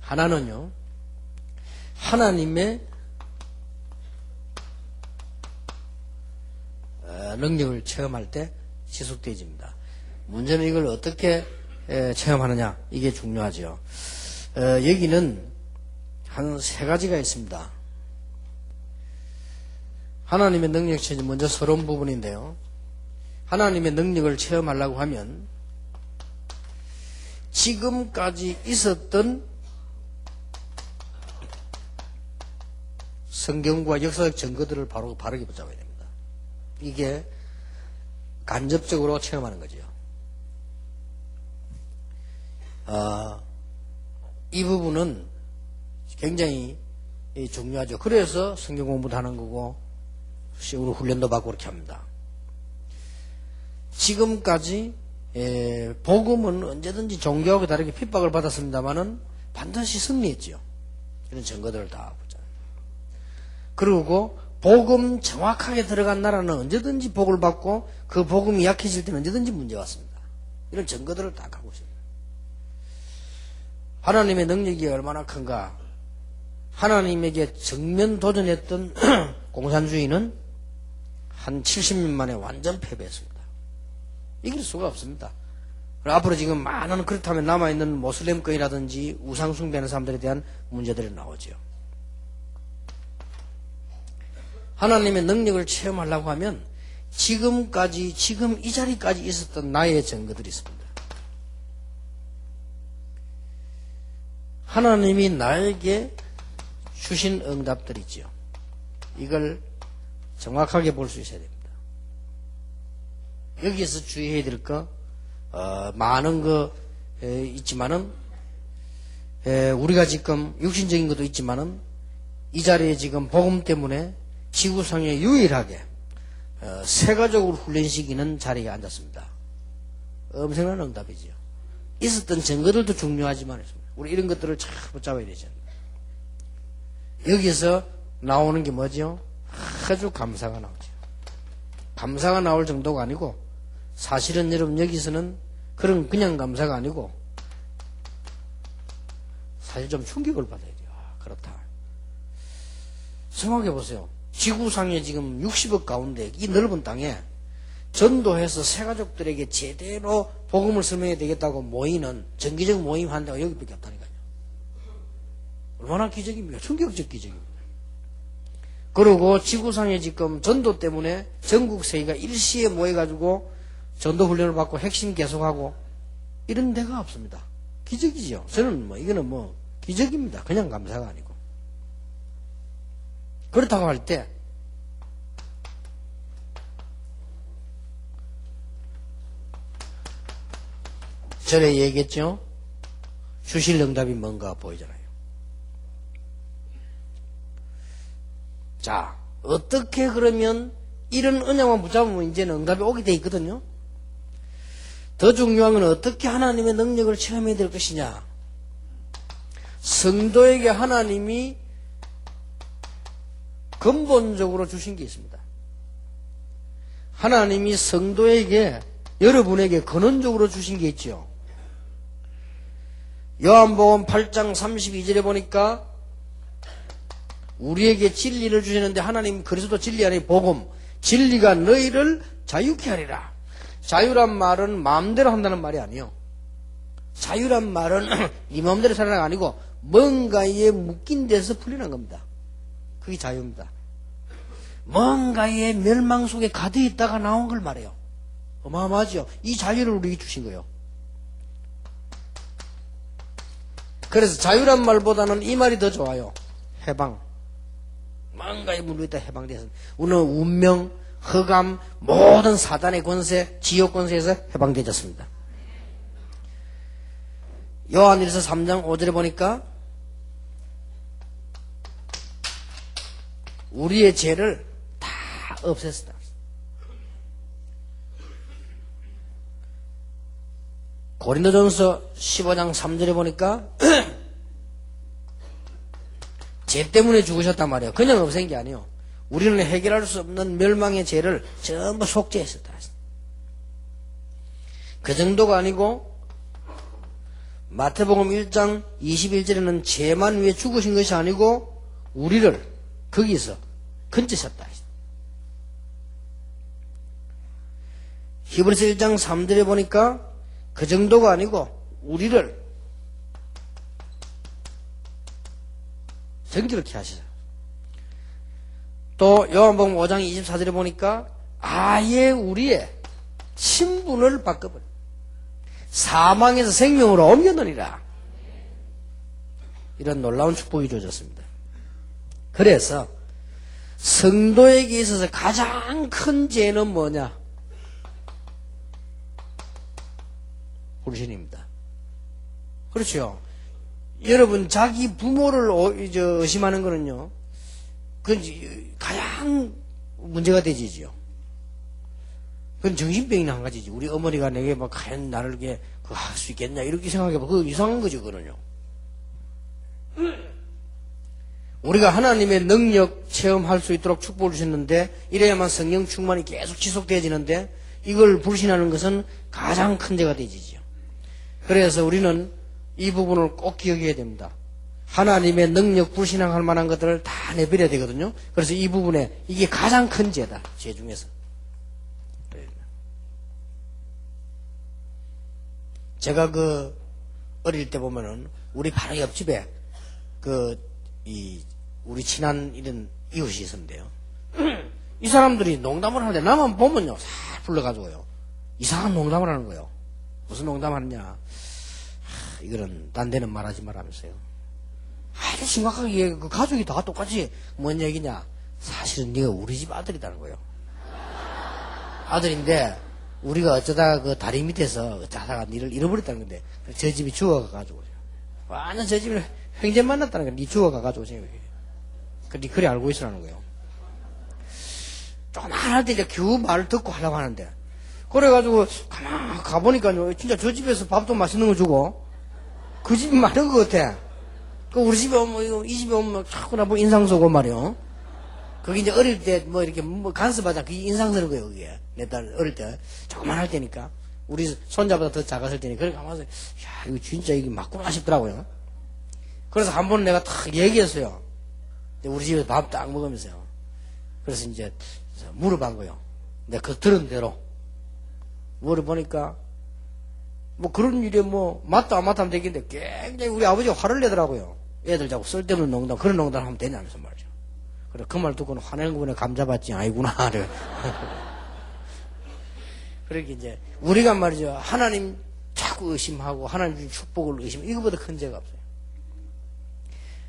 하나는요, 하나님의 능력을 체험할 때 지속되어집니다. 문제는 이걸 어떻게 체험하느냐, 이게 중요하죠. 여기는 한 세 가지가 있습니다. 하나님의 능력 체험, 먼저 서러운 부분인데요. 하나님의 능력을 체험하려고 하면 지금까지 있었던 성경과 역사적 증거들을 바르게 붙잡아야 됩니다. 이게 간접적으로 체험하는 거죠. 이 부분은 굉장히 중요하죠. 그래서 성경 공부도 하는 거고 우리 훈련도 받고 그렇게 합니다. 지금까지 복음은 언제든지 종교하고 다르게 핍박을 받았습니다마는 반드시 승리했지요. 이런 증거들을 다 보자. 그리고 복음 정확하게 들어간 나라는 언제든지 복을 받고 그 복음이 약해질 때는 언제든지 문제 왔습니다. 이런 증거들을 다 갖고 있습니다. 하나님의 능력이 얼마나 큰가. 하나님에게 정면 도전했던 공산주의는 한 70년 만에 완전 패배했습니다. 이길 수가 없습니다. 앞으로 지금 많은 그렇다면 남아있는 모슬렘권이라든지 우상 숭배하는 사람들에 대한 문제들이 나오죠. 하나님의 능력을 체험하려고 하면 지금 이 자리까지 있었던 나의 증거들이 있습니다. 하나님이 나에게 주신 응답들이지요. 이걸 정확하게 볼 수 있어야 됩니다. 여기에서 주의해야 될 거, 많은 거 있지만은, 우리가 지금 육신적인 것도 있지만은, 이 자리에 지금 복음 때문에 지구상에 유일하게 세가족을 훈련시키는 자리에 앉았습니다. 엄청난 응답이죠. 있었던 증거들도 중요하지만 우리 이런 것들을 잘 붙잡아야 되죠. 여기서 나오는 게 뭐죠? 아주 감사가 나오죠. 감사가 나올 정도가 아니고 사실은 여러분 여기서는 그냥 감사가 아니고 사실 좀 충격을 받아야 돼요. 그렇다. 생각해 보세요. 지구상에 지금 60억 가운데 이 넓은 땅에 전도해서 새가족들에게 제대로 복음을 설명해야 되겠다고 모이는 정기적 모임 한 데가 여기밖에 없다니까요. 얼마나 기적입니까? 충격적 기적입니다. 그리고 지구상에 지금 전도 때문에 전국 세계가 일시에 모여가지고 전도 훈련을 받고 핵심 계속하고 이런 데가 없습니다. 기적이죠. 저는 이거는 기적입니다. 그냥 감사가 아니고. 그렇다고 할 때 전에 얘기했죠. 주실 응답이 뭔가 보이잖아요. 자, 어떻게 그러면 이런 언약만 붙잡으면 이제는 응답이 오게 돼 있거든요. 더 중요한 건 어떻게 하나님의 능력을 체험해야 될 것이냐. 성도에게 하나님이 근본적으로 주신 게 있습니다. 하나님이 성도에게 여러분에게 근원적으로 주신 게 있죠. 요한복음 8장 32절에 보니까 우리에게 진리를 주시는데 하나님 그리스도 진리 아니 복음 진리가 너희를 자유케 하리라. 자유란 말은 마음대로 한다는 말이 아니에요. 자유란 말은 네 마음대로 살아가 아니고 뭔가에 묶인 데서 풀리는 겁니다. 그게 자유입니다. 뭔가의 멸망 속에 가득 있다가 나온 걸 말해요. 어마어마하죠. 이 자유를 우리에게 주신 거예요. 그래서 자유란 말보다는 이 말이 더 좋아요. 해방. 뭔가에 물려있다 해방돼서 우리는 운명, 흑암, 모든 사단의 권세, 지옥 권세에서 해방되졌습니다. 요한일서 3장 5절에 보니까 우리의 죄를 다 없앴다. 고린도전서 15장 3절에 보니까 죄 때문에 죽으셨단 말이에요. 그냥 없앤 게 아니에요. 우리는 해결할 수 없는 멸망의 죄를 전부 속죄했었다. 그 정도가 아니고 마태복음 1장 21절에는 죄만 위해 죽으신 것이 아니고 우리를 거기서 건지셨다. 히브리서 1장 3절에 보니까 그 정도가 아니고 우리를 정직케 하시죠. 또 요한복음 5장 24절에 보니까 아예 우리의 신분을 바꿔버려. 사망에서 생명으로 옮겨놓으리라. 이런 놀라운 축복이 주어졌습니다. 그래서 성도에게 있어서 가장 큰 죄는 뭐냐? 불신입니다. 그렇죠. 여러분 자기 부모를 의심하는 거는요, 그건 가장 문제가 되지요. 그건 정신병이나 한 가지지. 우리 어머니가 내게 막 과연 나를 이렇게 할 수 있겠냐 이렇게 생각해봐. 그거 이상한 거죠, 그거는요. 우리가 하나님의 능력 체험할 수 있도록 축복을 주셨는데 이래야만 성령 충만이 계속 지속되어지는데 이걸 불신하는 것은 가장 큰 죄가 되지죠. 그래서 우리는 이 부분을 꼭 기억해야 됩니다. 하나님의 능력 불신앙할 만한 것들을 다 내버려야 되거든요. 그래서 이 부분에 이게 가장 큰 죄다. 죄 중에서. 제가 어릴 때 보면은 우리 바로 옆집에 우리 친한 이런 이웃이 있었는데요. 이 사람들이 농담을 하는데 나만 보면요, 싹 불러가지고요. 이상한 농담을 하는 거예요. 무슨 농담 하느냐. 이거는 딴 데는 말하지 말라면서요. 아주 심각하게 그 가족이 다 똑같이 뭔 얘기냐. 사실은 네가 우리 집 아들이라는 거예요. 아들인데 우리가 어쩌다가 그 다리 밑에서 자다가 니를 잃어버렸다는 건데 저 집이 죽어가가지고 완전 저 집을 횡재 만났다는 거야. 니 죽어가가지고 니 그리 알고 있으라는 거예요. 조금 할 때 이제 겨우 말을 듣고 하려고 하는데 그래가지고 가만 가보니까요, 진짜 저 집에서 밥도 맛있는 거 주고 그 집이 많은 것 같아. 그 우리 집에 오면 이 집에 오면 자꾸 나보고 인상 쓰고 말이요. 그게 이제 어릴 때 뭐 이렇게 간섭하자 그게 인상 쓰는 거예요. 그게 내 딸 어릴 때 조그만 할 때니까 우리 손자보다 더 작았을 때니까 그래 가면서 야 이거 진짜 이게 맞구나 싶더라고요. 그래서 한 번 내가 탁 얘기했어요. 우리 집에서 밥 딱 먹으면서요. 그래서 이제 물어본 거예요. 내가 그 들은 대로 물어보니까 뭐 그런 일에 뭐 맞다 안 맞다 하면 되겠는데 굉장히 우리 아버지가 화를 내더라고요. 애들 자꾸 쓸데없는 농담 그런 농담 하면 되냐면서 말이죠. 그래 그 말 듣고는 화내는 거보다 감잡았지 아니구나. 그렇게 이제 우리가 말이죠, 하나님 자꾸 의심하고 하나님 축복을 의심하고 이거보다 큰 죄가 없어요.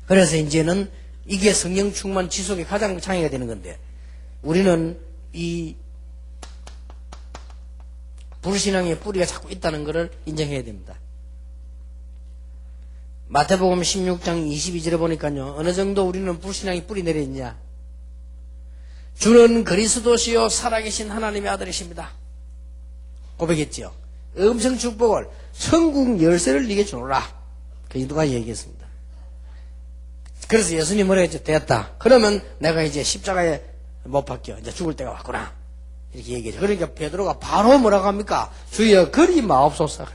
그래서 이제는 이게 성령 충만 지속의 가장 장애가 되는 건데 우리는 이 불신앙의 뿌리가 자꾸 있다는 것을 인정해야 됩니다. 마태복음 16장 22절에 보니까요, 어느 정도 우리는 불신앙이 뿌리 내려있냐. 주는 그리스도시요 살아계신 하나님의 아들이십니다. 고백했지요. 엄청 축복을 천국 열쇠를 네게 주노라. 그 누가 얘기했습니다. 그래서 예수님 뭐라 했죠? 됐다. 그러면 내가 이제 십자가에 못 박혀. 이제 죽을 때가 왔구나. 이렇게 얘기했죠. 그러니까 베드로가 바로 뭐라고 합니까? 주여 그리 마옵소서.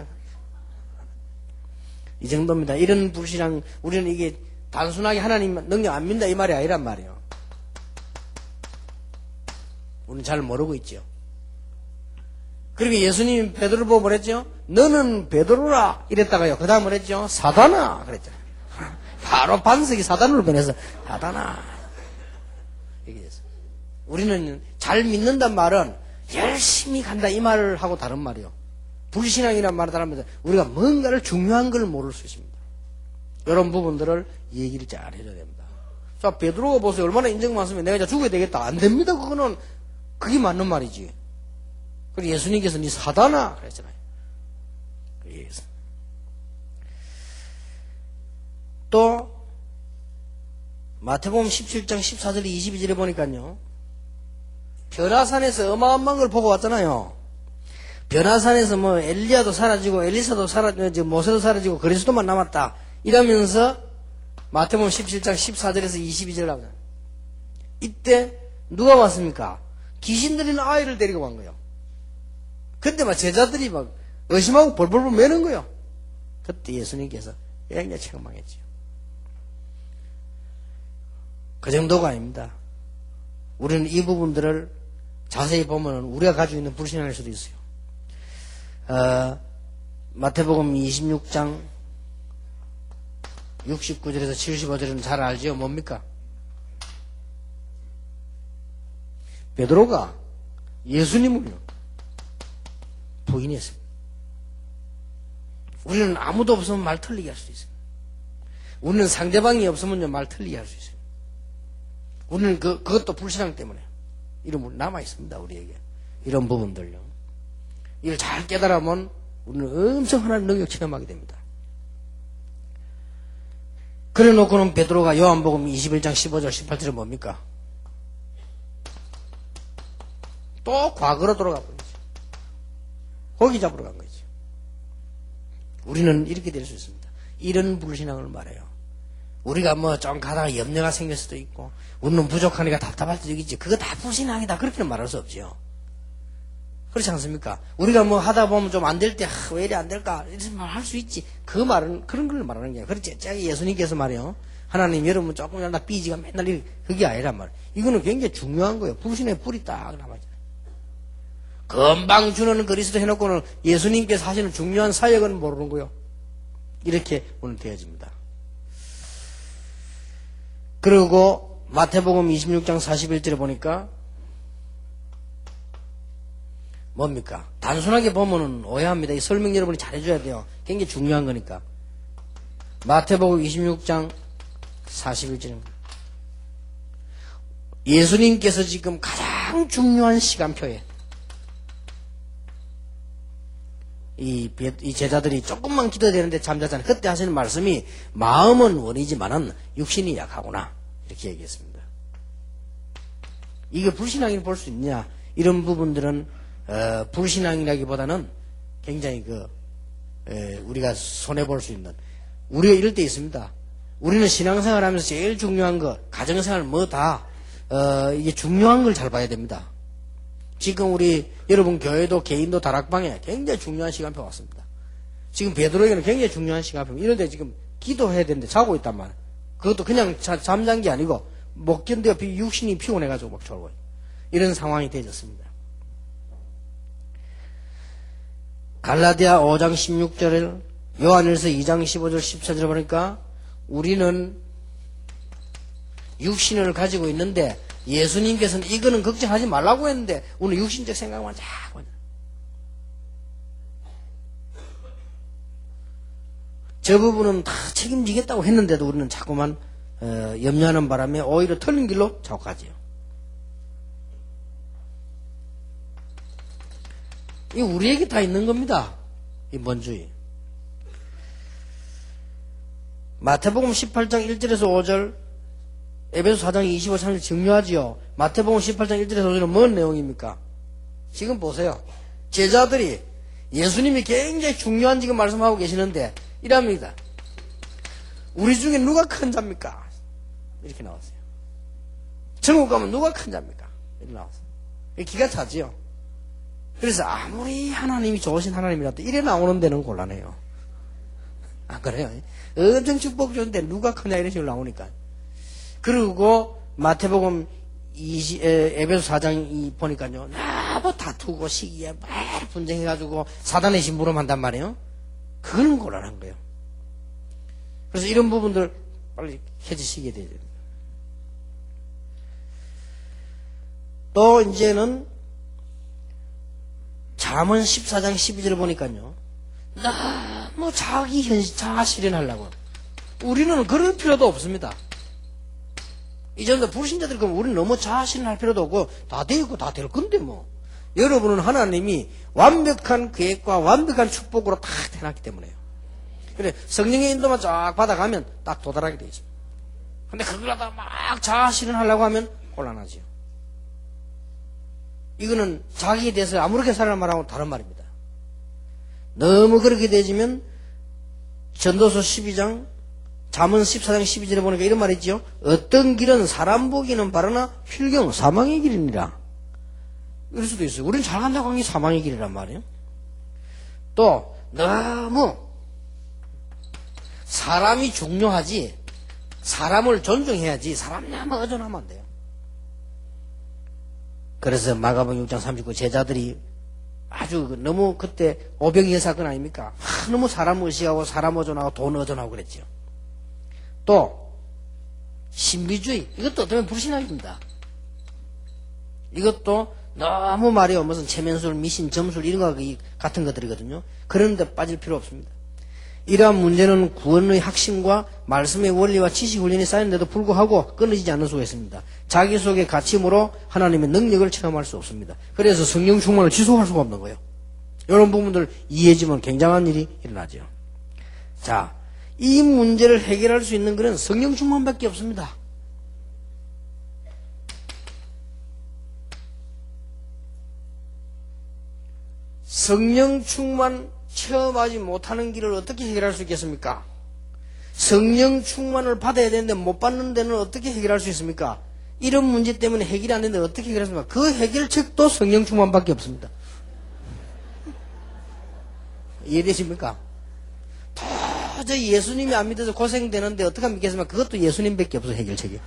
이 정도입니다. 이런 불신앙, 우리는 이게 단순하게 하나님 능력 안 믿는다 이 말이 아니란 말이에요. 우리는 잘 모르고 있죠. 그리고 예수님 베드로 보고 뭐랬죠? 너는 베드로라 이랬다가요. 그 다음 뭐랬죠? 사단아 그랬잖아요. 바로 반석이 사단으로 변해서 사단아 얘기했어요. 우리는 잘 믿는단 말은 열심히 간다 이 말을 하고 다른 말이요. 불신앙이란 말을 하면서 우리가 뭔가를 중요한 걸 모를 수 있습니다. 이런 부분들을 얘기를 잘 해줘야 됩니다. 자, 베드로가 보세요. 얼마나 인정 많으면 내가 이제 죽어야 되겠다. 안 됩니다. 그거는 그게 맞는 말이지. 그리고 예수님께서 네 사단아 그랬잖아요. 또 마태복음 17장 14절 22절에 보니까요, 변화산에서 어마어마한 걸 보고 왔잖아요. 변화산에서 뭐 엘리야도 사라지고 엘리사도 사라지고 모세도 사라지고 그리스도만 남았다 이러면서 마태복음 17장 14절에서 22절 나오잖아요. 이때 누가 왔습니까? 귀신 들리는 아이를 데리고 간 거예요. 근데 막 제자들이 막 의심하고 벌벌벌 매는 거예요. 그때 예수님께서 굉장히 책망했죠. 그 정도가 아닙니다. 우리는 이 부분들을 자세히 보면 우리가 가지고 있는 불신앙일 수도 있어요. 마태복음 26장 69절에서 75절은 잘 알죠? 뭡니까? 베드로가 예수님을요 부인했습니다. 우리는 아무도 없으면 말 틀리게 할 수 있어요. 우리는 상대방이 없으면요 말 틀리게 할 수 있어요. 우리는 그것도 불신앙 때문에 이런 남아 있습니다. 우리에게 이런 부분들요. 이걸 잘 깨달으면 우리는 엄청 하나님 능력 체험하게 됩니다. 그래 놓고는 베드로가 요한복음 21장 15절 18절은 뭡니까? 또 과거로 돌아가 버리죠. 고기 잡으러 간 거죠. 우리는 이렇게 될 수 있습니다. 이런 불신앙을 말해요. 우리가 뭐 좀 가다가 염려가 생길 수도 있고 우리는 부족하니까 답답할 수도 있지. 그거 다 불신앙이다. 그렇게는 말할 수 없죠. 그렇지 않습니까? 우리가 뭐 하다 보면 좀 안 될 때 왜 이래 안 될까? 이렇게 말할 수 있지. 그 말은 그런 걸 말하는 거야. 그렇지. 예수님께서 말이요. 하나님 여러분 조금이라도 삐지가 맨날 그게 아니란 말이에요. 이거는 굉장히 중요한 거예요. 불신의 불이 딱 남아있잖아요. 금방 주는 그리스도 해놓고는 예수님께서 하시는 중요한 사역은 모르는 거예요. 이렇게 오늘 되어집니다. 그리고 마태복음 26장 41절에 보니까 뭡니까? 단순하게 보면은 오해합니다. 이 설명 여러분이 잘해줘야 돼요. 굉장히 중요한 거니까. 마태복음 26장 41절입니다. 예수님께서 지금 가장 중요한 시간표에 이 제자들이 조금만 기도되는데 잠자잖아요. 그때 하시는 말씀이 마음은 원이지만은 육신이 약하구나 이렇게 얘기했습니다. 이게 불신앙이라고 볼 수 있냐? 이런 부분들은 불신앙이라기보다는 굉장히 우리가 손해 볼 수 있는 우리가 이럴 때 있습니다. 우리는 신앙생활하면서 제일 중요한 거 가정생활 뭐 다 이게 중요한 걸 잘 봐야 됩니다. 지금 우리 여러분 교회도 개인도 다락방에 굉장히 중요한 시간표 왔습니다. 지금 베드로에게는 굉장히 중요한 시간표. 이런데 지금 기도해야 되는데 자고 있단 말이에요. 그것도 그냥 잠잔 게 아니고 못 견뎌 육신이 피곤해가지고 막 졸고 이런 상황이 되어졌습니다. 갈라디아 5장 16절을 요한일서 2장 15절 14절 보니까 우리는 육신을 가지고 있는데 예수님께서는 이거는 걱정하지 말라고 했는데 오늘 육신적 생각만 자꾸 저 부분은 다 책임지겠다고 했는데도 우리는 자꾸만 염려하는 바람에 오히려 틀린 길로 자꾸 가지요. 이 우리에게 다 있는 겁니다. 이 먼주의. 마태복음 18장 1절에서 5절 에베소 4장 25, 30절 중요하지요. 마태복음 18장 1절에서 5절은 뭔 내용입니까? 지금 보세요. 제자들이 예수님이 굉장히 중요한 지금 말씀하고 계시는데 이랍니다. 우리 중에 누가 큰 자입니까? 이렇게 나왔어요. 천국 가면 누가 큰 자입니까? 이렇게 나왔어요. 기가 차지요. 그래서 아무리 하나님이 좋으신 하나님이라도 이래 나오는 데는 곤란해요. 안 그래요? 엄청 축복 좋은데 누가 크냐 이런 식으로 나오니까. 그리고 마태복음 에베소 4장 보니까요. 너무 다투고 시기에 막 분쟁해가지고 사단의 심부름한단 말이에요. 그건 곤란한 거예요. 그래서 이런 부분들 빨리 해지시게 돼야 됩니다. 또 이제는 잠언 14장 12절을 보니까요. 너무 자아 실현하려고. 우리는 그럴 필요도 없습니다. 이전에 불신자들 그러면 우리는 너무 자아 실현할 필요도 없고 다 되고 다 될 건데 뭐. 여러분은 하나님이 완벽한 계획과 완벽한 축복으로 딱 해놨기 때문에요. 그래 성령의 인도만 쫙 받아가면 딱 도달하게 되어 있습니다. 근데 그걸 하다가 막 자아 실현하려고 하면 곤란하지요. 이거는 자기에 대해서 아무렇게 살아는 말하고 다른 말입니다. 너무 그렇게 되지면 전도서 12장 잠언 14장 12절에 보니까 이런 말이 있지요. 어떤 길은 사람 보기는 바르나 필경 사망의 길이니라. 이럴 수도 있어요. 우리는 잘 간다고 한 게 사망의 길이란 말이에요. 또 너무 사람이 중요하지, 사람을 존중해야지, 사람냐면 어전하면 안 돼요. 그래서 마가복음 6장 39 제자들이 아주 너무 그때 오병이어 사건 아닙니까? 너무 사람 의식하고 사람 의존하고 돈 의존하고 그랬죠. 또 신비주의, 이것도 어떻게 보면 불신앙입니다. 이것도 너무 말이요 무슨 체면술, 미신, 점술 이런 거 같은 것들이거든요. 그런데 빠질 필요 없습니다. 이러한 문제는 구원의 핵심과 말씀의 원리와 지식 훈련이 쌓였는데도 불구하고 끊어지지 않는 수가 있습니다. 자기 속의 가침으로 하나님의 능력을 체험할 수 없습니다. 그래서 성령 충만을 지속할 수가 없는 거예요. 이런 부분들 이해해주면 굉장한 일이 일어나죠. 자, 이 문제를 해결할 수 있는 것은 성령 충만밖에 없습니다. 성령 충만 체험하지 못하는 길을 어떻게 해결할 수 있겠습니까? 성령 충만을 받아야 되는데 못 받는 데는 어떻게 해결할 수 있습니까? 이런 문제 때문에 해결이 안 되는데 어떻게 해결하십니까? 그 해결책도 성령 충만밖에 없습니다. 이해되십니까? 도저히 예수님이 안 믿어서 고생되는데 어떻게 믿겠습니까? 그것도 예수님밖에 없어 해결책이.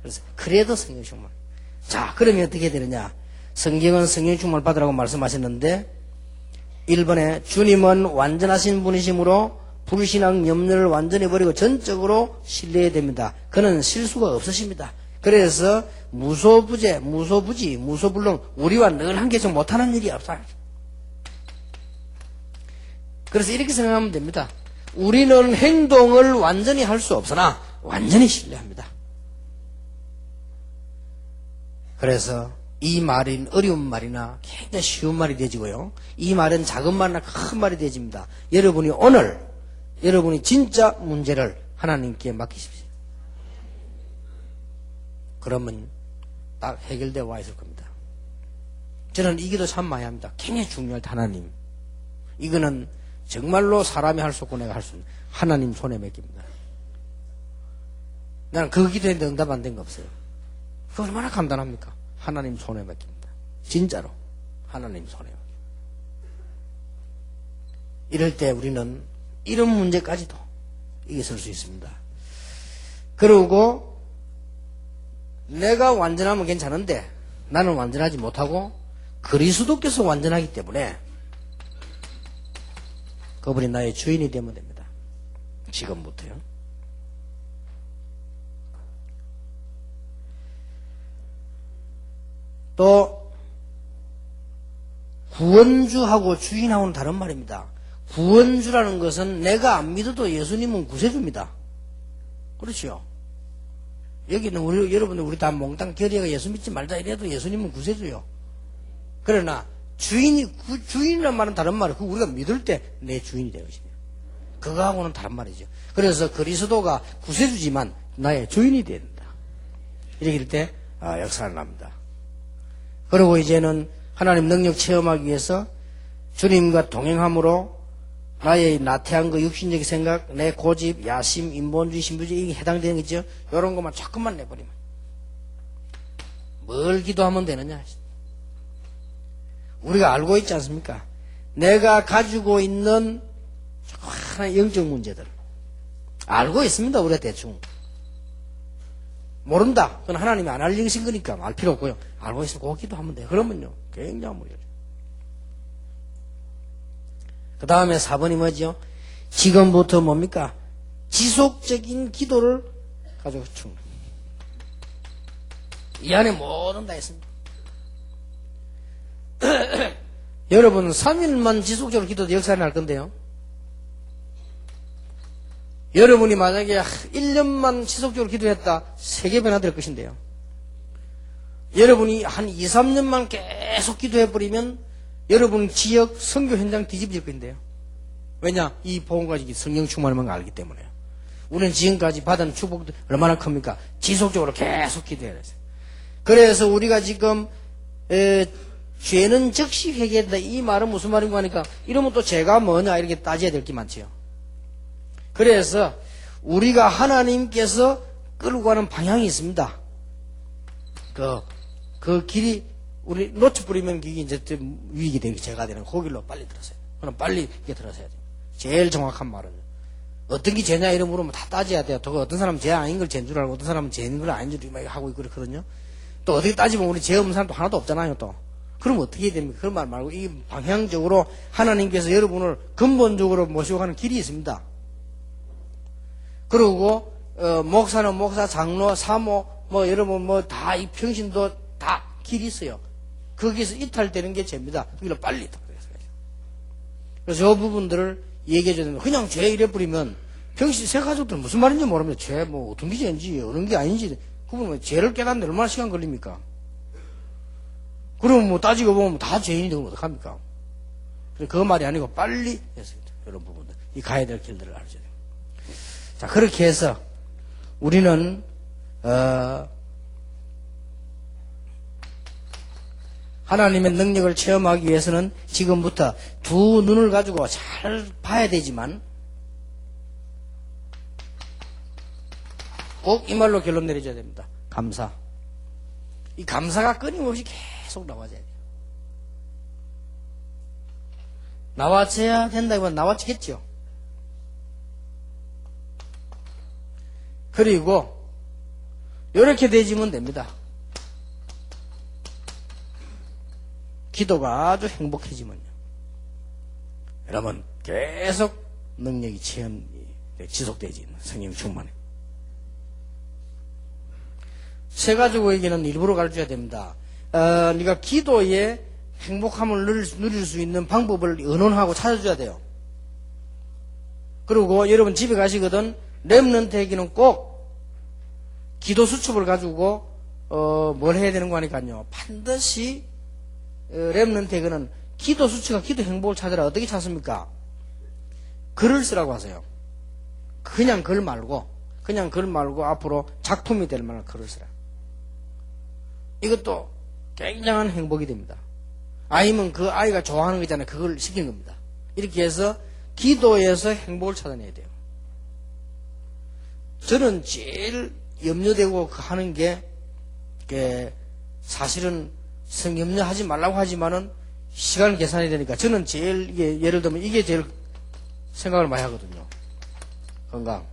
그래서 그래도 성령 충만. 자, 그러면 어떻게 해야 되느냐? 성경은 성령 충만을 받으라고 말씀하셨는데 1번에 주님은 완전하신 분이시므로 불신앙 염려를 완전히 버리고 전적으로 신뢰해야 됩니다. 그는 실수가 없으십니다. 그래서 무소부재, 무소부지, 무소불능 우리와 늘 한계적 못하는 일이 없어요. 그래서 이렇게 생각하면 됩니다. 우리는 행동을 완전히 할 수 없으나 완전히 신뢰합니다. 그래서 이 말은 어려운 말이나 굉장히 쉬운 말이 되지고요. 이 말은 작은 말이나 큰 말이 되집니다. 여러분이 오늘 여러분이 진짜 문제를 하나님께 맡기십시오. 그러면 딱 해결되어 와 있을 겁니다. 저는 이 기도 참 많이 합니다. 굉장히 중요할 때 하나님. 이거는 정말로 사람이 할 수 없고 내가 할 수 없는 하나님 손에 맡깁니다. 나는 그 기도에 응답 안 된 거 없어요. 그거 얼마나 간단합니까? 하나님 손에 맡깁니다. 진짜로 하나님 손에 맡깁니다. 이럴 때 우리는 이런 문제까지도 이겨설 수 있습니다. 그리고 내가 완전하면 괜찮은데 나는 완전하지 못하고 그리스도께서 완전하기 때문에 그분이 나의 주인이 되면 됩니다. 지금부터요. 또 구원주하고 주인하고는 다른 말입니다. 구원주라는 것은 내가 안 믿어도 예수님은 구세주입니다. 그렇죠? 여기는 여러분들 우리 다 몽땅 결의가 예수 믿지 말자 이래도 예수님은 구세주요. 그러나 주인이란 말은 다른 말이에요. 우리가 믿을 때 내 주인이 되는 것이에요. 그거하고는 다른 말이죠. 그래서 그리스도가 구세주지만 나의 주인이 된다. 이렇게 될 때 역사가 납니다. 그리고 이제는 하나님 능력 체험하기 위해서 주님과 동행함으로 나의 나태한 거 육신적인 생각, 내 고집, 야심, 인본주의, 신부주의에 해당되는 거죠. 이런 것만 조금만 내버리면 뭘 기도하면 되느냐. 우리가 알고 있지 않습니까? 내가 가지고 있는 하나의 영적 문제들 알고 있습니다. 우리가 대충 모른다. 그건 하나님이 안 알려주신 거니까 알 필요 없고요. 알고 있으면 그 기도하면 돼요. 그러면요 굉장한 무리죠. 그 다음에 4번이 뭐죠? 지금부터 뭡니까? 지속적인 기도를 가지고 충분. 이 안에 모든 다 있습니다. 여러분 3일만 지속적으로 기도도 역사가 날 건데요. 여러분이 만약에 1년만 지속적으로 기도했다 세계 변화될 것인데요. 여러분이 한 2, 3년만 계속 기도해버리면 여러분 지역 선교 현장 뒤집어질 건데요. 왜냐? 이 복음 가지고 성령 충만한 알기 때문에요. 우리는 지금까지 받은 축복도 얼마나 큽니까? 지속적으로 계속 기도해야 돼요. 그래서 우리가 지금 죄는 즉시 회개한다. 이 말은 무슨 말인가 하니까 이러면 또 죄가 뭐냐 이렇게 따져야 될 게 많지요. 그래서 우리가 하나님께서 끌고 가는 방향이 있습니다. 그 길이 우리 놓쳐버리면 그게 이제 위기 되기 죄가 되는 그 길로 빨리 들어서야 돼요. 그럼 빨리 이게 들어서야 돼요. 제일 정확한 말은 어떤 게 죄냐 이런 물으면 다 따져야 돼요. 또 어떤 사람은 죄 아닌 걸 죄인 줄 알고 어떤 사람은 죄인 걸 아닌 줄 하고 있고 그렇거든요. 또 어떻게 따지면 우리 죄 없는 사람도 하나도 없잖아요. 또 그럼 어떻게 해야 됩니까? 그런 말 말고 이 방향적으로 하나님께서 여러분을 근본적으로 모시고 가는 길이 있습니다. 그리고 목사는 목사, 장로, 사모 뭐 여러분 뭐 다 이 평신도 다 길이 있어요. 거기서 이탈되는 게 죄입니다. 거기를 빨리 이탈해서 그래서 저 부분들을 얘기해 줘야 됩니다. 그냥 죄 이래 뿌리면 평신 새 가족들은 무슨 말인지 모릅니다. 죄 뭐 어떤 게 죄인지 어느 게 아닌지 그러면 죄를 깨닫는데 얼마나 시간 걸립니까? 그럼 뭐 따지고 보면 다 죄인이 되면 어떡합니까? 그 말이 아니고 빨리 했습니다. 이런 부분들 이 가야 될 길들을 알아야 돼요. 자 그렇게 해서 우리는 하나님의 능력을 체험하기 위해서는 지금부터 두 눈을 가지고 잘 봐야 되지만 꼭 이 말로 결론 내려줘야 됩니다. 감사. 이 감사가 끊임없이 계속 나와줘야 돼요. 나와줘야 된다기보다 나와주겠죠. 그리고 이렇게 되지면 됩니다. 기도가 아주 행복해지면요. 여러분 계속 능력이 체험이 지속되지 성령 충만해. 새 가지고에게는 일부러 가르쳐야 됩니다. 네가 기도에 행복함을 누릴 수 있는 방법을 의논하고 찾아줘야 돼요. 그리고 여러분 집에 가시거든 렘넌트에게는 꼭 기도 수첩을 가지고 뭘 해야 되는 거 하니까요. 반드시 렘넌트에게는 기도 수첩과 기도 행복을 찾으라. 어떻게 찾습니까? 글을 쓰라고 하세요. 그냥 글 말고 앞으로 작품이 될 만한 글을 쓰라. 이것도 굉장한 행복이 됩니다. 아니면 그 아이가 좋아하는 거잖아요. 그걸 시킨 겁니다. 이렇게 해서 기도에서 행복을 찾아내야 돼요. 저는 제일 염려되고 하는 게 사실은 염려하지 말라고 하지만은 시간을 계산해야 되니까 저는 제일 예를 들면 이게 제일 생각을 많이 하거든요. 건강.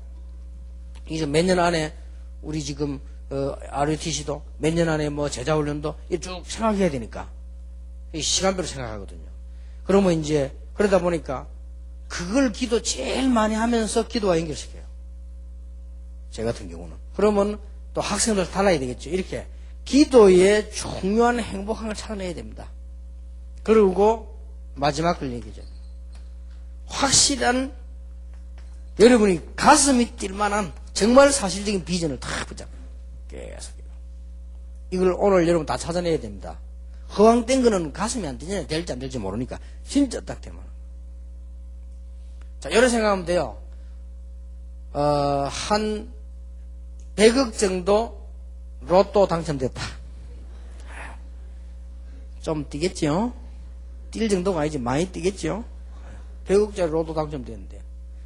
이제 몇 년 안에 우리 지금 RUTC도 몇 년 안에 뭐 제자훈련도 쭉 생각해야 되니까 이 시간별로 생각하거든요. 그러면 이제 그러다 보니까 그걸 기도 제일 많이 하면서 기도와 연결시켜요. 제 같은 경우는. 그러면 또 학생들 달라야 되겠죠. 이렇게 기도에 중요한 행복함을 찾아내야 됩니다. 그리고 마지막 걸 얘기죠. 확실한 여러분이 가슴이 뛸 만한 정말 사실적인 비전을 다 붙잡아요. 계속. 이걸 오늘 여러분 다 찾아내야 됩니다. 허황된 거는 가슴이 안 뛰냐, 될지 안 될지 모르니까 진짜 딱 되면. 자, 이렇게 생각하면 돼요. 한 100억 정도 로또 당첨됐다. 좀 뛰겠죠? 뛸 정도가 아니지 많이 뛰겠죠? 100억짜리 로또 당첨됐는데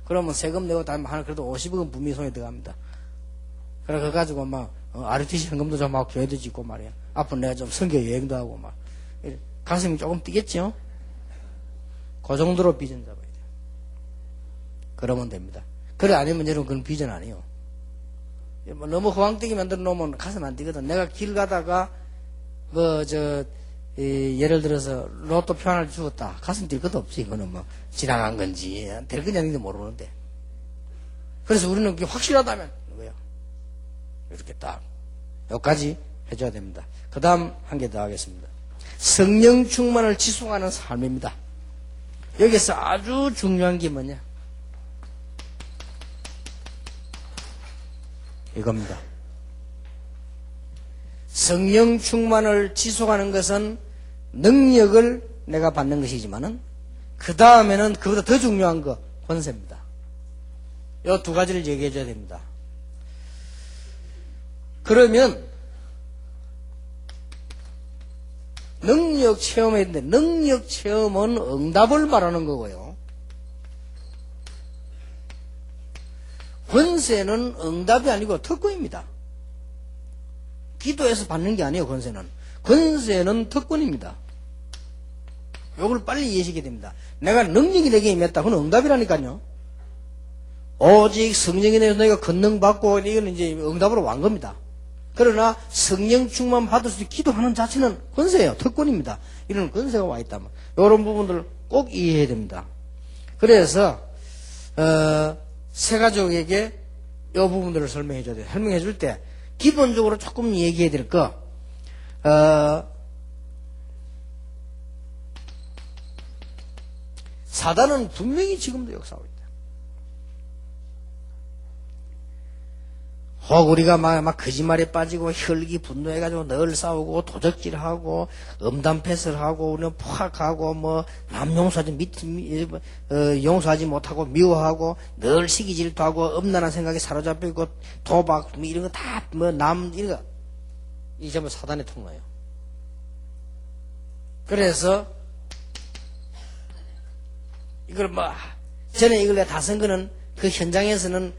그러면 세금 내고 다 하나 그래도 50억은 분명히 손에 들어갑니다. 그래 그거 가지고 막 RUTC 현금도 좀 하고 교회도 짓고 말이야. 앞으로 내가 좀 선교 여행도 하고 막 가슴이 조금 뛰겠죠? 그 정도로 비전 잡아야 돼요. 그러면 됩니다. 그래 아니면 여러분 그건 비전 아니에요. 너무 허황되게 만들어 놓으면 가슴 안 뛰거든. 내가 길 가다가 예를 들어서 로또 표 하나를 주었다. 가슴 뛸 것도 없지. 이거는 뭐 지나간 건지 될 건지 아닌지 모르는데. 그래서 우리는 그게 확실하다면 뭐예요? 이렇게 딱 여기까지 해줘야 됩니다. 그 다음 한 개 더 하겠습니다. 성령 충만을 지속하는 삶입니다. 여기서 아주 중요한 게 뭐냐? 이겁니다. 성령 충만을 지속하는 것은 능력을 내가 받는 것이지만은 그 다음에는 그보다 더 중요한 거 권세입니다. 이 두 가지를 얘기해 줘야 됩니다. 그러면 능력 체험해야 되는데 능력 체험은 응답을 말하는 거고요. 권세는 응답이 아니고 특권입니다. 기도에서 받는 게 아니에요. 권세는 특권입니다. 이걸 빨리 이해하시게 됩니다. 내가 능력이 내게 임했다. 그건 응답이라니까요. 오직 성령에 대해서 너희가 권능받고 이거는 이제 응답으로 완 겁니다. 그러나 성령 충만 받을 수 있게 기도하는 자체는 권세예요. 특권입니다. 이런 권세가 와 있다면 이런 부분들을 꼭 이해해야 됩니다. 그래서 새가족에게 이 부분들을 설명해 줘야 돼요. 설명해 줄 때 기본적으로 조금 얘기해야 될 거 사단은 분명히 지금도 역사하고 있다. 혹 우리가 막 거짓말에 빠지고 혈기 분노해가지고 늘 싸우고 도적질하고 음담패설하고 우리는 포악하고 뭐 남 용서하지 못하고 미워하고 늘 시기 질투하고 음란한 생각에 사로잡혀 있고 도박 뭐 이런 거 다 뭐 남 이런 거 이 전부 사단의 통로예요. 그래서 이걸 뭐 전에 이걸 내가 다 쓴 거는 그 현장에서는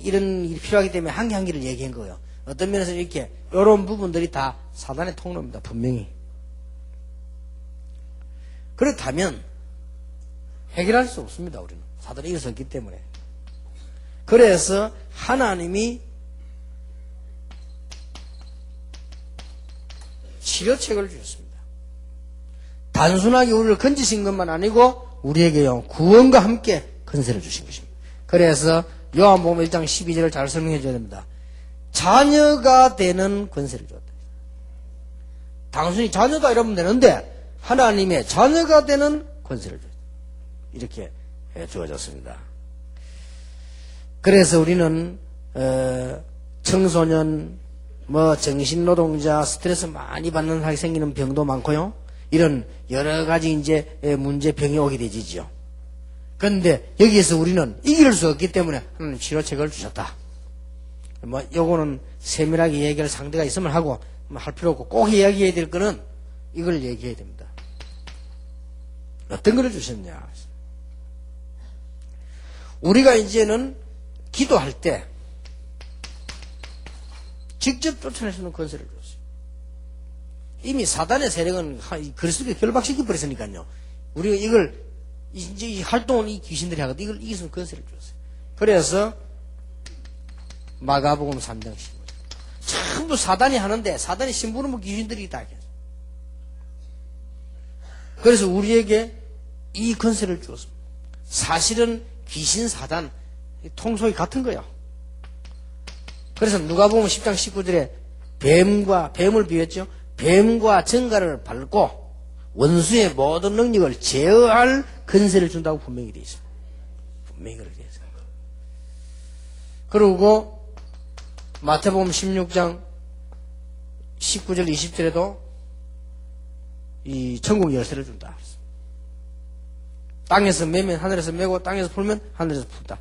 이런 일이 필요하기 때문에 한 개 한 개를 얘기한 거예요. 어떤 면에서 이렇게 이런 부분들이 다 사단의 통로입니다. 분명히. 그렇다면 해결할 수 없습니다. 우리는 사단이 이길 수 없기 때문에. 그래서 하나님이 치료책을 주셨습니다. 단순하게 우리를 건지신 것만 아니고 우리에게요 구원과 함께 권세를 주신 것입니다. 그래서 요한복음 1장 12절을 잘 설명해 줘야 됩니다. 자녀가 되는 권세를 줬다. 단순히 자녀다 이러면 되는데 하나님의 자녀가 되는 권세를 줬다. 이렇게 주어졌습니다. 그래서 우리는 청소년, 뭐 정신노동자, 스트레스 많이 받는 사람이 생기는 병도 많고요. 이런 여러 가지 이제 문제병이 오게 되지죠. 그런데 여기에서 우리는 이길 수 없기 때문에 하나님 치료책을 주셨다. 뭐 요거는 세밀하게 얘기할 상대가 있으면 하고 뭐 할 필요 없고 꼭 이야기해야 될 거는 이걸 얘기해야 됩니다. 어떤 걸 주셨냐? 우리가 이제는 기도할 때 직접 쫓아낼 수 있는 권세를 줬어요. 이미 사단의 세력은 그리스도를 결박시켜 버렸으니까요. 우리가 이걸 이제 이 활동은 이 귀신들이 하거든. 이걸 이길 수 있는 권세를 줬어요. 그래서 마가복음 3장 15절. 전부 사단이 하는데 사단이 심부름은 귀신들이 다 했어요. 그래서 우리에게 이 권세를 주었습니다. 사실은 귀신 사단 통속이 같은 거예요. 그래서 누가복음 10장 19절에 뱀을 비웠죠. 뱀과 정갈을 밟고 원수의 모든 능력을 제어할 권세를 준다고 분명히 되어 있습니다. 분명히 그렇게 되어 있습니다. 그리고 마태복음 16장 19절 20절에도 이 천국 열쇠를 준다. 땅에서 매면 하늘에서 매고 땅에서 풀면 하늘에서 푼다.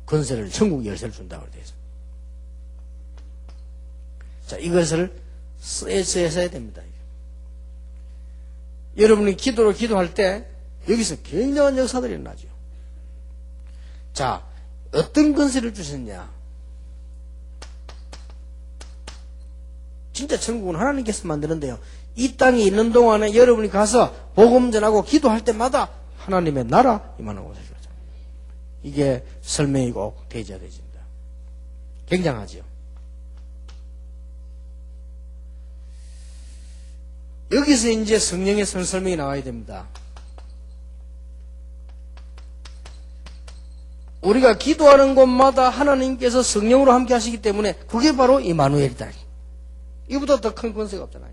권세를 천국 열쇠를 준다고 되어 있습니다. 자, 이것을 써야 됩니다. 여러분이 기도할 때 여기서 굉장한 역사들이 일어나죠. 자, 어떤 권세를 주셨냐? 진짜 천국은 하나님께서 만드는데요. 이 땅에 있는 동안에 여러분이 가서 복음 전하고 기도할 때마다 하나님의 나라 임하는 곳에 주어져. 이게 설명이 꼭 되어야 되십니다. 굉장하죠. 여기서 이제 성령의 설명이 나와야 됩니다. 우리가 기도하는 곳마다 하나님께서 성령으로 함께 하시기 때문에 그게 바로 임마누엘이다. 이보다 더 큰 권세가 없잖아요.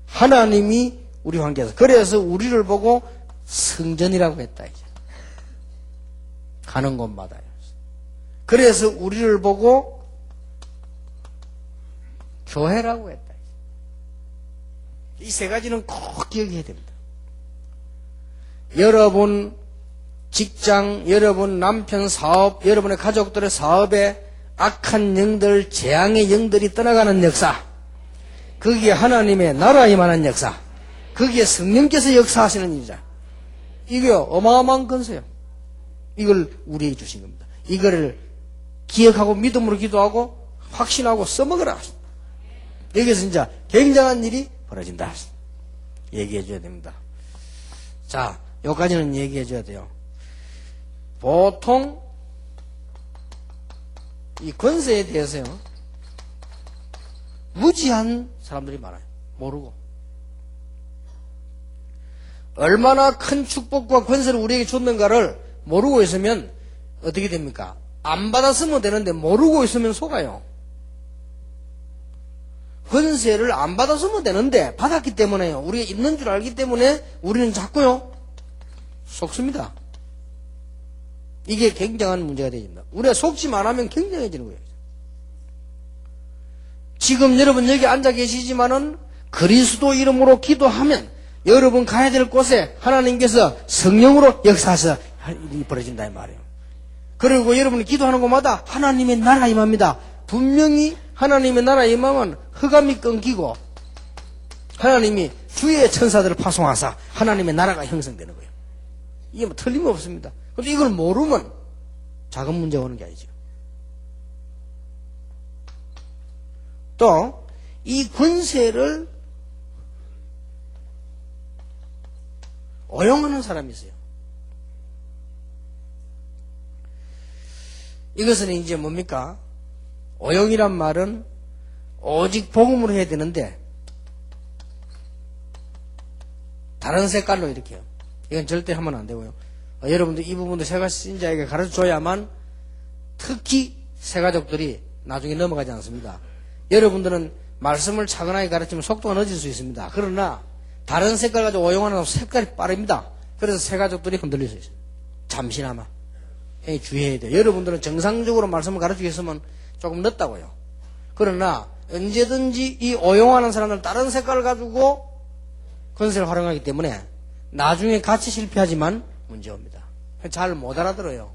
하나님이 우리와 함께해서 그래서 우리를 보고 성전이라고 했다. 이제. 가는 곳마다요. 그래서 우리를 보고 교회라고 했다. 이 세 가지는 꼭 기억해야 됩니다. 여러분 직장, 여러분 남편 사업, 여러분의 가족들의 사업에 악한 영들, 재앙의 영들이 떠나가는 역사, 거기에 하나님의 나라 임하는 역사, 거기에 성령께서 역사하시는 일이다. 이게 어마어마한 건세요. 이걸 우리에게 주신 겁니다. 이거를 기억하고 믿음으로 기도하고 확신하고 써먹으라. 여기서 진짜 굉장한 일이 벌어진다. 얘기해 줘야 됩니다. 자, 여기까지는 얘기해 줘야 돼요. 보통 이 권세에 대해서요, 무지한 사람들이 많아요. 모르고. 얼마나 큰 축복과 권세를 우리에게 줬는가를 모르고 있으면 어떻게 됩니까? 안 받았으면 되는데 모르고 있으면 속아요. 권세를 안 받았으면 되는데 받았기 때문에요. 우리가 있는 줄 알기 때문에 우리는 자꾸요 속습니다. 이게 굉장한 문제가 되집니다. 우리가 속지만 하면 굉장해지는 거예요. 지금 여러분 여기 앉아 계시지만은 그리스도 이름으로 기도하면 여러분 가야 될 곳에 하나님께서 성령으로 역사하셔서 일이 벌어진다 이 말이에요. 그리고 여러분이 기도하는 곳마다 하나님의 나라 임합니다. 분명히 하나님의 나라 임하면 흑암이 끊기고 하나님이 주의 천사들을 파송하사 하나님의 나라가 형성되는 거예요. 이게 뭐 틀림없습니다. 그런데 이걸 모르면 작은 문제가 오는 게 아니죠. 또 이 권세를 오용하는 사람이 있어요. 이것은 이제 뭡니까? 오용이란 말은 오직 복음으로 해야 되는데 다른 색깔로 이렇게요. 이건 절대 하면 안 되고요. 여러분들 이 부분도 세가 신자에게 가르쳐줘야만 특히 세가족들이 나중에 넘어가지 않습니다. 여러분들은 말씀을 차분하게 가르치면 속도가 늦을 수 있습니다. 그러나 다른 색깔 가지고 오용하는 색깔이 빠릅니다. 그래서 세가족들이 흔들릴 수 있어요. 잠시나마. 주의해야 돼요. 여러분들은 정상적으로 말씀을 가르치겠으면 조금 늦다고요. 그러나 언제든지 이 오용하는 사람들은 다른 색깔을 가지고 권세를 활용하기 때문에 나중에 같이 실패하지만 문제옵니다. 잘 못 알아들어요.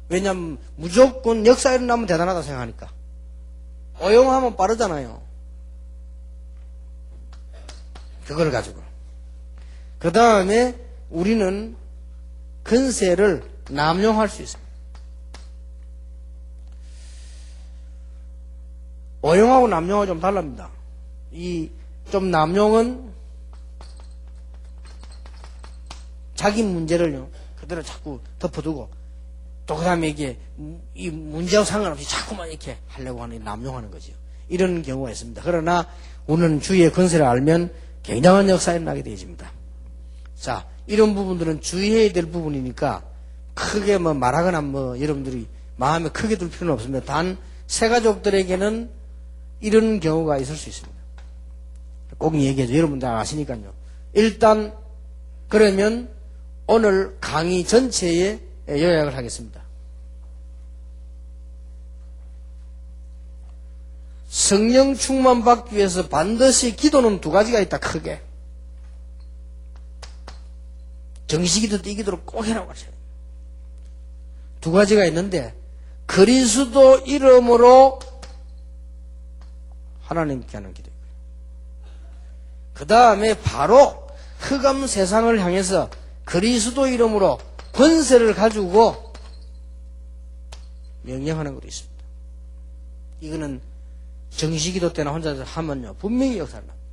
왜냐하면 무조건 역사 일어나면 대단하다 생각하니까. 오용하면 빠르잖아요. 그걸 가지고. 그 다음에 우리는 권세를 남용할 수 있어요. 오용하고 남용하고 좀 달랍니다. 좀 남용은 자기 문제를요, 그대로 자꾸 덮어두고, 또 그 다음에 이게, 이 문제하고 상관없이 자꾸만 이렇게 하려고 하는, 남용하는 거죠. 이런 경우가 있습니다. 그러나, 우리는 주의 권세를 알면 굉장한 역사가 일어나게 되어집니다. 자, 이런 부분들은 주의해야 될 부분이니까, 크게 뭐 말하거나 뭐 여러분들이 마음에 크게 둘 필요는 없습니다. 단, 세가족들에게는 이런 경우가 있을 수 있습니다. 꼭 얘기해줘. 여러분들 아시니까요. 일단, 그러면 오늘 강의 전체에 요약을 하겠습니다. 성령 충만 받기 위해서 반드시 기도는 두 가지가 있다, 크게. 정식기도 때 이 기도를 꼭 해라고 하셔야 돼요. 두 가지가 있는데, 그리스도 이름으로 하나님께 하는 기도이고요. 그 다음에 바로 흑암 세상을 향해서 그리스도 이름으로 권세를 가지고 명령하는 것도 있습니다. 이거는 정식기도 때나 혼자 하면요, 분명히 역사를 납니다.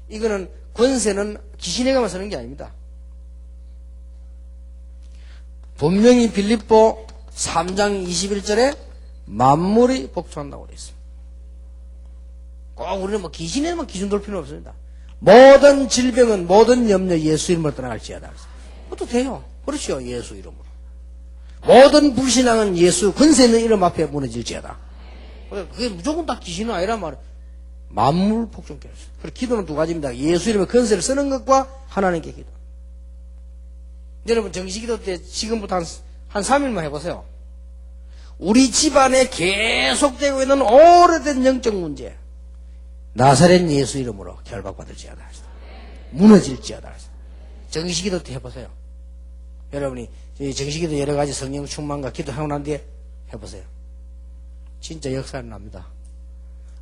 이거는 권세는 귀신에게만 쓰는 게 아닙니다. 분명히 빌립보 3장 21절에 만물이 복종한다고 되어 있습니다. 꼭 우리는 뭐 귀신에만 기준 둘 필요는 없습니다. 모든 질병은 모든 염려 예수 이름으로 떠나갈지어다. 그것도 돼요. 그렇죠. 예수 이름으로. 모든 불신앙은 예수 권세 있는 이름 앞에 무너질지어다. 그게 무조건 다 귀신은 아니란 말이에요. 만물 복종케 하소서. 그래서 기도는 두 가지입니다. 예수 이름의 권세를 쓰는 것과 하나님께 기도. 여러분 정식기도 때 지금부터 한 3일만 해보세요. 우리 집안에 계속되고 있는 오래된 영적 문제. 나사렛 예수 이름으로 결박받을지어다. 무너질지어다. 정식기도 때 해보세요. 여러분이 정식기도 여러 가지 성령 충만과 기도하고 난 뒤에 해보세요. 진짜 역사는 납니다.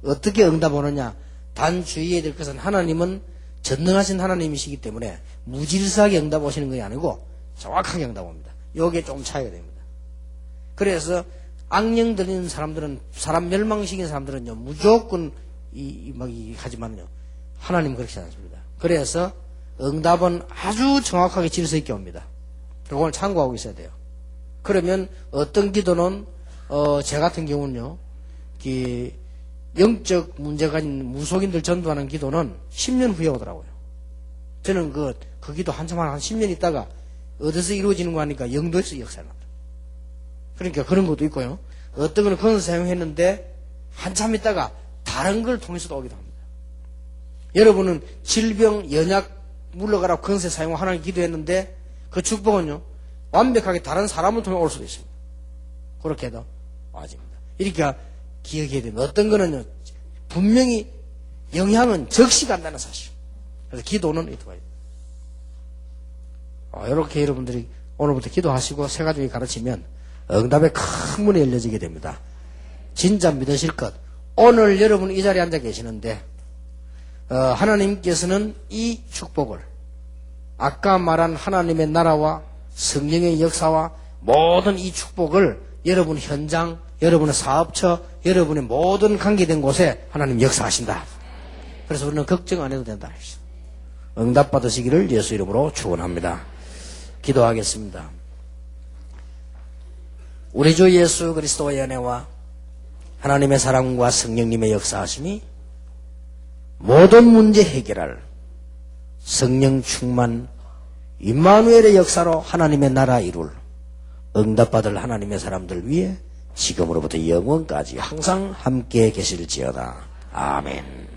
어떻게 응답 오느냐? 단 주의해야 될 것은 하나님은 전능하신 하나님이시기 때문에 무질서하게 응답 오시는 것이 아니고 정확하게 응답 옵니다. 여기에 좀 차이가 됩니다. 그래서 악령 들리는 사람들은, 사람 멸망시킨 사람들은요, 무조건 하지만요, 하나님은 그렇지 않습니다. 그래서 응답은 아주 정확하게 질서 있게 옵니다. 이걸 참고하고 있어야 돼요. 그러면 어떤 기도는 제 같은 경우는요, 영적 문제가 있는 무속인들 전도하는 기도는 10년 후에 오더라고요. 저는 그 기도 한 10년 있다가 어디서 이루어지는 거 하니까 영도에서 역사를 합니다. 그러니까 그런 것도 있고요. 어떤 거는 그건 사용했는데 한참 있다가 다른 걸 통해서도 오기도 합니다. 여러분은 질병, 연약 물러가라고 건세 사용 하나님 기도했는데 그 축복은요, 완벽하게 다른 사람을 통해 올 수도 있습니다. 그렇게도 와집니다. 이러니까 기억해야 됩니다. 어떤 거는요, 분명히 영향은 적시 간다는 사실. 그래서 기도는 이렇게 봐야 돼요. 이렇게 여러분들이 오늘부터 기도하시고 세 가지 가르치면 응답의 큰 문이 열려지게 됩니다. 진짜 믿으실 것. 오늘 여러분 이 자리에 앉아 계시는데 하나님께서는 이 축복을 아까 말한 하나님의 나라와 성령의 역사와 모든 이 축복을 여러분 현장, 여러분의 사업처, 여러분의 모든 관계된 곳에 하나님 역사하신다. 그래서 우리는 걱정 안 해도 된다. 응답 받으시기를 예수 이름으로 축원합니다. 기도하겠습니다. 우리 주 예수 그리스도의 은혜와 하나님의 사랑과 성령님의 역사하심이 모든 문제 해결할 성령 충만 임마누엘의 역사로 하나님의 나라 이룰 응답받을 하나님의 사람들 위해 지금으로부터 영원까지 항상 함께 계실지어다. 아멘.